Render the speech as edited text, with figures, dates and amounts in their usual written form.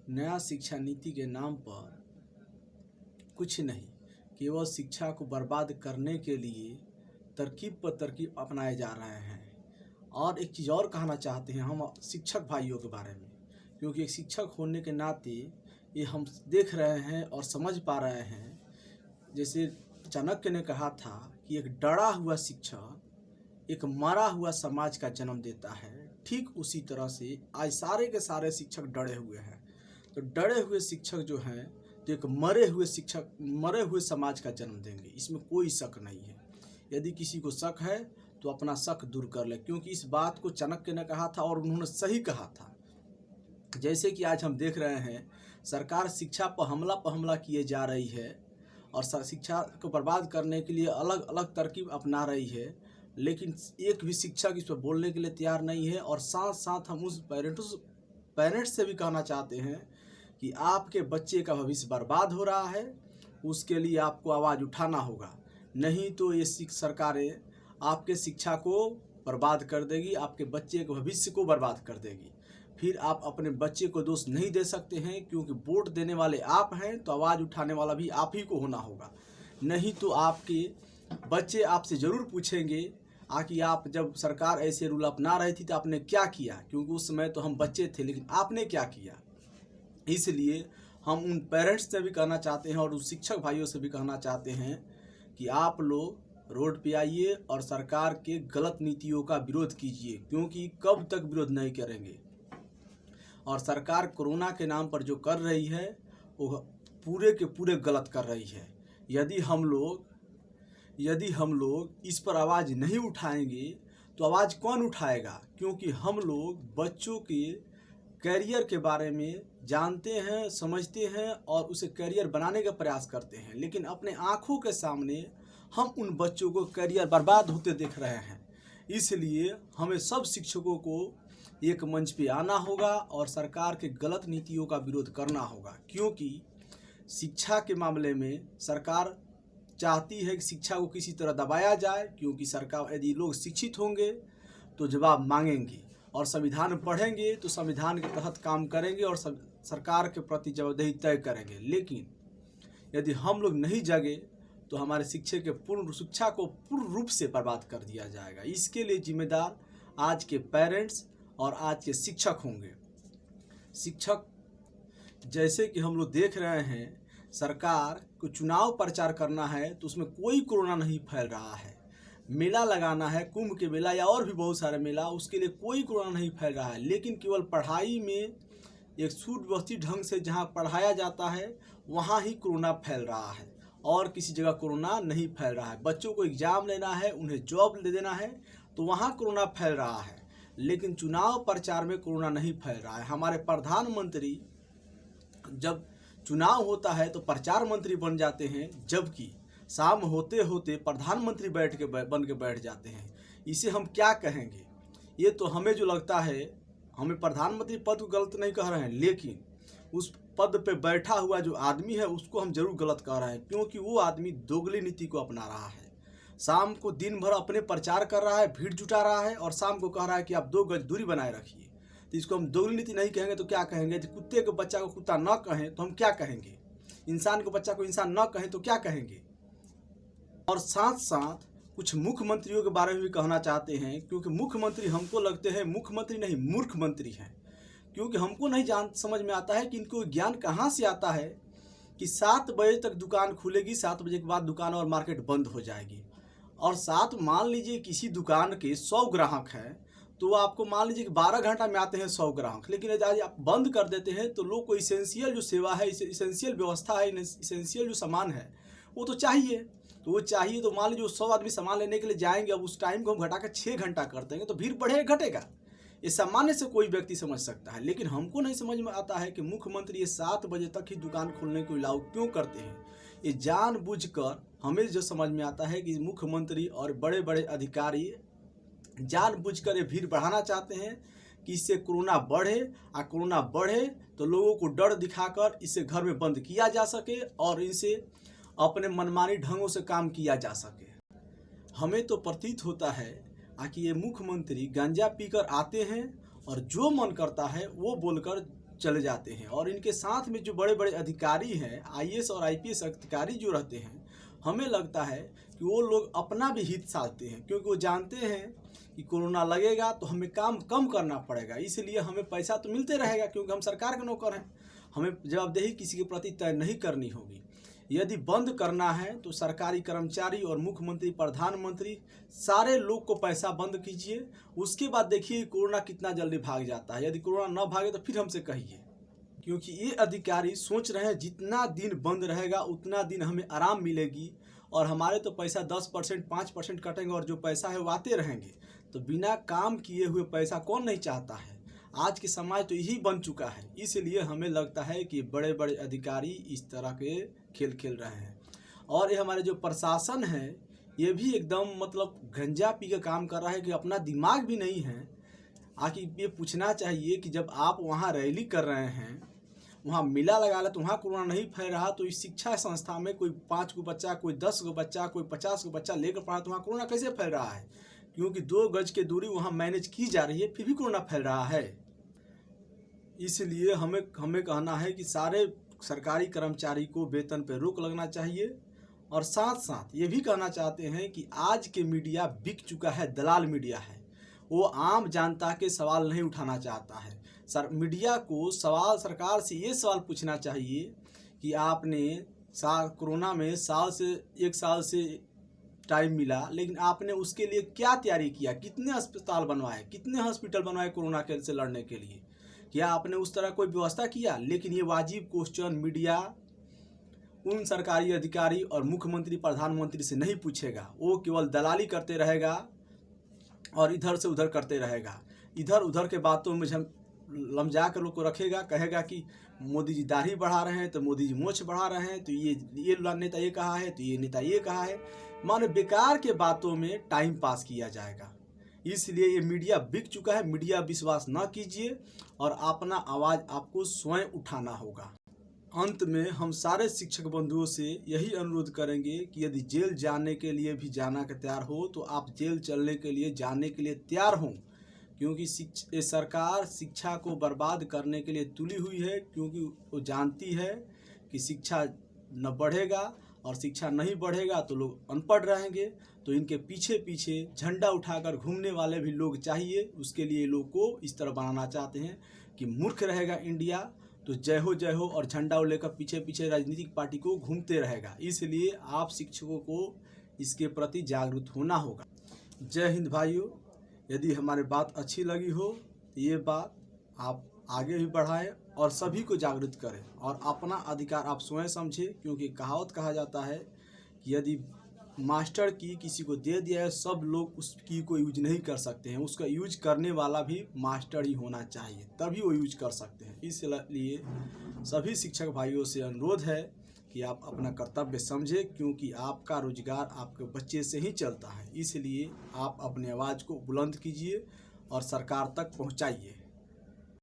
नया शिक्षा नीति के नाम पर कुछ नहीं, केवल शिक्षा को बर्बाद करने के लिए तरकीब पर तरकीब अपनाए जा रहे हैं। और एक चीज़ और कहना चाहते हैं हम शिक्षक भाइयों के बारे में, क्योंकि एक शिक्षक होने के नाते ये हम देख रहे हैं और समझ पा रहे हैं। जैसे चाणक्य ने कहा था कि एक डरा हुआ शिक्षक एक मरा हुआ समाज का जन्म देता है, ठीक उसी तरह से आज सारे के सारे शिक्षक डरे हुए हैं। तो डरे हुए शिक्षक जो हैं तो एक मरे हुए समाज का जन्म देंगे, इसमें कोई शक नहीं है। यदि किसी को शक है तो अपना शक दूर कर ले, क्योंकि इस बात को चाणक्य ने कहा था और उन्होंने सही कहा था। जैसे कि आज हम देख रहे हैं सरकार शिक्षा पर हमला किए जा रही है और शिक्षा को बर्बाद करने के लिए अलग अलग तरकीब अपना रही है, लेकिन एक भी शिक्षक इस पर बोलने के लिए तैयार नहीं है। और साथ साथ हम उस पेरेंट्स से भी कहना चाहते हैं कि आपके बच्चे का भविष्य बर्बाद हो रहा है, उसके लिए आपको आवाज़ उठाना होगा, नहीं तो ये सरकारें आपके शिक्षा को बर्बाद कर देगी, आपके बच्चे के भविष्य को बर्बाद कर देगी। फिर आप अपने बच्चे को दोष नहीं दे सकते हैं, क्योंकि वोट देने वाले आप हैं तो आवाज़ उठाने वाला भी आप ही को होना होगा। नहीं तो आपके बच्चे आपसे ज़रूर पूछेंगे कि आप जब सरकार ऐसे रूल अपना रही थी तो आपने क्या किया, क्योंकि उस समय तो हम बच्चे थे, लेकिन आपने क्या किया। इसलिए हम उन पेरेंट्स से भी कहना चाहते हैं और उन शिक्षक भाइयों से भी कहना चाहते हैं कि आप लोग रोड पे आइए और सरकार के गलत नीतियों का विरोध कीजिए, क्योंकि कब तक विरोध नहीं करेंगे। और सरकार कोरोना के नाम पर जो कर रही है वो पूरे के पूरे गलत कर रही है। यदि हम लोग इस पर आवाज़ नहीं उठाएंगे तो आवाज़ कौन उठाएगा, क्योंकि हम लोग बच्चों के कैरियर के बारे में जानते हैं, समझते हैं और उसे कैरियर बनाने का प्रयास करते हैं, लेकिन अपने आँखों के सामने हम उन बच्चों को कैरियर बर्बाद होते देख रहे हैं। इसलिए हमें सब शिक्षकों को एक मंच पे आना होगा और सरकार के गलत नीतियों का विरोध करना होगा, क्योंकि शिक्षा के मामले में सरकार चाहती है कि शिक्षा को किसी तरह दबाया जाए, क्योंकि सरकार यदि लोग शिक्षित होंगे तो जवाब मांगेंगे और संविधान पढ़ेंगे तो संविधान के तहत काम करेंगे और सरकार के प्रति जवाबदेही तय करेंगे। लेकिन यदि हम लोग नहीं जगे तो हमारे शिक्षा को पूर्ण रूप से बर्बाद कर दिया जाएगा। इसके लिए जिम्मेदार आज के पेरेंट्स और आज के शिक्षक होंगे। शिक्षक जैसे कि हम लोग देख रहे हैं, सरकार को चुनाव प्रचार करना है तो उसमें कोई कोरोना नहीं फैल रहा है। मेला लगाना है, कुंभ के मेला या और भी बहुत सारे मेला, उसके लिए कोई कोरोना नहीं फैल रहा है। लेकिन केवल पढ़ाई में एक सुव्यवस्थित ढंग से जहां पढ़ाया जाता है वहां ही कोरोना फैल रहा है और किसी जगह कोरोना नहीं फैल रहा है। बच्चों को एग्जाम लेना है, उन्हें जॉब ले देना है तो वहाँ कोरोना फैल रहा है, लेकिन चुनाव प्रचार में कोरोना नहीं फैल रहा है। हमारे प्रधानमंत्री जब चुनाव होता है तो प्रचार मंत्री बन जाते हैं, जबकि शाम होते होते प्रधानमंत्री बन के बैठ जाते हैं। इसे हम क्या कहेंगे। ये तो हमें जो लगता है, हमें प्रधानमंत्री पद को गलत नहीं कह रहे हैं, लेकिन उस पद पे बैठा हुआ जो आदमी है उसको हम जरूर गलत कह रहे हैं, क्योंकि वो आदमी दोगली नीति को अपना रहा है। शाम को दिन भर अपने प्रचार कर रहा है, भीड़ जुटा रहा है और शाम को कह रहा है कि आप 2 गज दूरी बनाए रखिए। तो इसको हम दोगली नीति नहीं कहेंगे तो क्या कहेंगे। यदि कुत्ते के बच्चा को कुत्ता न कहें तो हम क्या कहेंगे, इंसान को बच्चा को इंसान न कहें तो क्या कहेंगे। और साथ साथ कुछ मुख्यमंत्रियों के बारे में भी कहना चाहते हैं, क्योंकि मुख्यमंत्री हमको लगते हैं मुख्यमंत्री नहीं मूर्ख मंत्री हैं, क्योंकि हमको नहीं समझ में आता है कि इनको ज्ञान कहाँ से आता है कि 7 बजे तक दुकान खुलेगी, 7 बजे के बाद दुकान और मार्केट बंद हो जाएगी। और मान लीजिए किसी दुकान के 100 ग्राहक हैं तो आपको मान लीजिए कि 12 घंटा में आते हैं 100 ग्राहक, लेकिन यदि आप बंद कर देते हैं तो लोग को इसेंशियल जो सेवा है, इसेंशियल व्यवस्था है, इसेंशियल जो सामान है वो तो चाहिए। तो मान लीजिए 100 आदमी सामान लेने के लिए जाएंगे, अब उस टाइम को हम घटाकर 6 घंटा कर देंगे तो भीड़ बढ़ेगा घटेगा। ये सामान्य से कोई व्यक्ति समझ सकता है, लेकिन हमको नहीं समझ में आता है कि मुख्यमंत्री ये 7 बजे तक ही दुकान खोलने को अलाउ क्यों करते हैं। ये जानबूझकर, हमें जो समझ में आता है कि मुख्यमंत्री और बड़े बड़े अधिकारी जानबूझकर ये भीड़ बढ़ाना चाहते हैं कि इससे कोरोना बढ़े, और कोरोना बढ़े तो लोगों को डर दिखाकर इसे घर में बंद किया जा सके और इनसे अपने मनमानी ढंगों से काम किया जा सके। हमें तो प्रतीत होता है कि ये मुख्यमंत्री गांजा पीकर आते हैं और जो मन करता है वो बोलकर चले जाते हैं। और इनके साथ में जो बड़े बड़े अधिकारी हैं, आईएएस और आईपीएस अधिकारी जो रहते हैं, हमें लगता है कि वो लोग अपना भी हित साधते हैं, क्योंकि वो जानते हैं कि कोरोना लगेगा तो हमें काम कम करना पड़ेगा, इसलिए हमें पैसा तो मिलते रहेगा क्योंकि हम सरकार के नौकर हैं। हमें जवाबदेही किसी के प्रति तय नहीं करनी होगी। यदि बंद करना है तो सरकारी कर्मचारी और मुख्यमंत्री, प्रधानमंत्री, सारे लोग को पैसा बंद कीजिए। उसके बाद देखिए कोरोना कितना जल्दी भाग जाता है। यदि कोरोना न भागे तो फिर हमसे कहिए, क्योंकि ये अधिकारी सोच रहे हैं जितना दिन बंद रहेगा उतना दिन हमें आराम मिलेगी, और हमारे तो पैसा 10%, 5% कटेंगे और जो पैसा है वो आते रहेंगे। तो बिना काम किए हुए पैसा कौन नहीं चाहता है। आज के समाज तो यही बन चुका है। इसलिए हमें लगता है कि बड़े बड़े अधिकारी इस तरह के खेल खेल रहे हैं। और ये हमारे जो प्रशासन है ये भी एकदम मतलब गंजा पी के काम कर रहा है कि अपना दिमाग भी नहीं है। आखिर ये पूछना चाहिए कि जब आप वहाँ रैली कर रहे हैं, वहाँ मेला लगा ले, तो वहाँ कोरोना नहीं फैल रहा, तो इस शिक्षा संस्था में कोई 5 गो बच्चा, कोई 10 गो बच्चा, कोई 50 गो बच्चा लेकर पढ़ा, तो वहाँ कोरोना कैसे फैल रहा है? क्योंकि 2 गज की दूरी वहाँ मैनेज की जा रही है, फिर भी कोरोना फैल रहा है। इसलिए हमें कहना है कि सारे सरकारी कर्मचारी को वेतन पर रोक लगना चाहिए। और साथ साथ ये भी कहना चाहते हैं कि आज के मीडिया बिक चुका है, दलाल मीडिया है। वो आम जनता के सवाल नहीं उठाना चाहता है। मीडिया को सरकार से ये सवाल पूछना चाहिए कि आपने कोरोना में 1 साल से टाइम मिला, लेकिन आपने उसके लिए क्या तैयारी किया? कितने अस्पताल बनवाए, कितने हॉस्पिटल बनवाए कोरोना से लड़ने के लिए? क्या आपने उस तरह कोई व्यवस्था किया? लेकिन ये वाजिब क्वेश्चन मीडिया उन सरकारी अधिकारी और मुख्यमंत्री, प्रधानमंत्री से नहीं पूछेगा। वो केवल दलाली करते रहेगा और इधर से उधर करते रहेगा। इधर उधर के बातों में लमजा कर लोग को रखेगा, कहेगा कि मोदी जी दाढ़ी बढ़ा रहे हैं तो मोदी जी मूंछ बढ़ा रहे हैं, तो ये नेता ये कहा है, तो ये नेता ये कहा है। माने बेकार के बातों में टाइम पास किया जाएगा। इसलिए ये मीडिया बिक चुका है। मीडिया विश्वास न कीजिए और अपना आवाज़ आपको स्वयं उठाना होगा। अंत में हम सारे शिक्षक बंधुओं से यही अनुरोध करेंगे कि यदि जेल जाने के लिए भी जाना के तैयार हो तो आप जेल चलने के लिए, जाने के लिए तैयार हों, क्योंकि सरकार शिक्षा को बर्बाद करने के लिए तुली हुई है। क्योंकि वो जानती है कि शिक्षा न बढ़ेगा और शिक्षा नहीं बढ़ेगा तो लोग अनपढ़ रहेंगे। तो इनके पीछे पीछे झंडा उठाकर घूमने वाले भी लोग चाहिए। उसके लिए लोग को इस तरह बनाना चाहते हैं कि मूर्ख रहेगा इंडिया तो जय हो और झंडा लेकर पीछे पीछे राजनीतिक पार्टी को घूमते रहेगा। इसलिए आप शिक्षकों को इसके प्रति जागरूक होना होगा। जय हिंद भाइयों। यदि हमारी बात अच्छी लगी हो तो ये बात आप आगे भी बढ़ाएं और सभी को जागरूक करें और अपना अधिकार आप स्वयं समझें। क्योंकि कहावत कहा जाता है कि यदि मास्टर की किसी को दे दिया है, सब लोग उसकी को यूज नहीं कर सकते हैं। उसका यूज करने वाला भी मास्टर ही होना चाहिए, तभी वो यूज कर सकते हैं। इसलिए सभी शिक्षक भाइयों से अनुरोध है कि आप अपना कर्तव्य समझें, क्योंकि आपका रोजगार आपके बच्चे से ही चलता है। इसलिए आप अपनी आवाज़ को बुलंद कीजिए और सरकार तक पहुंचाइए।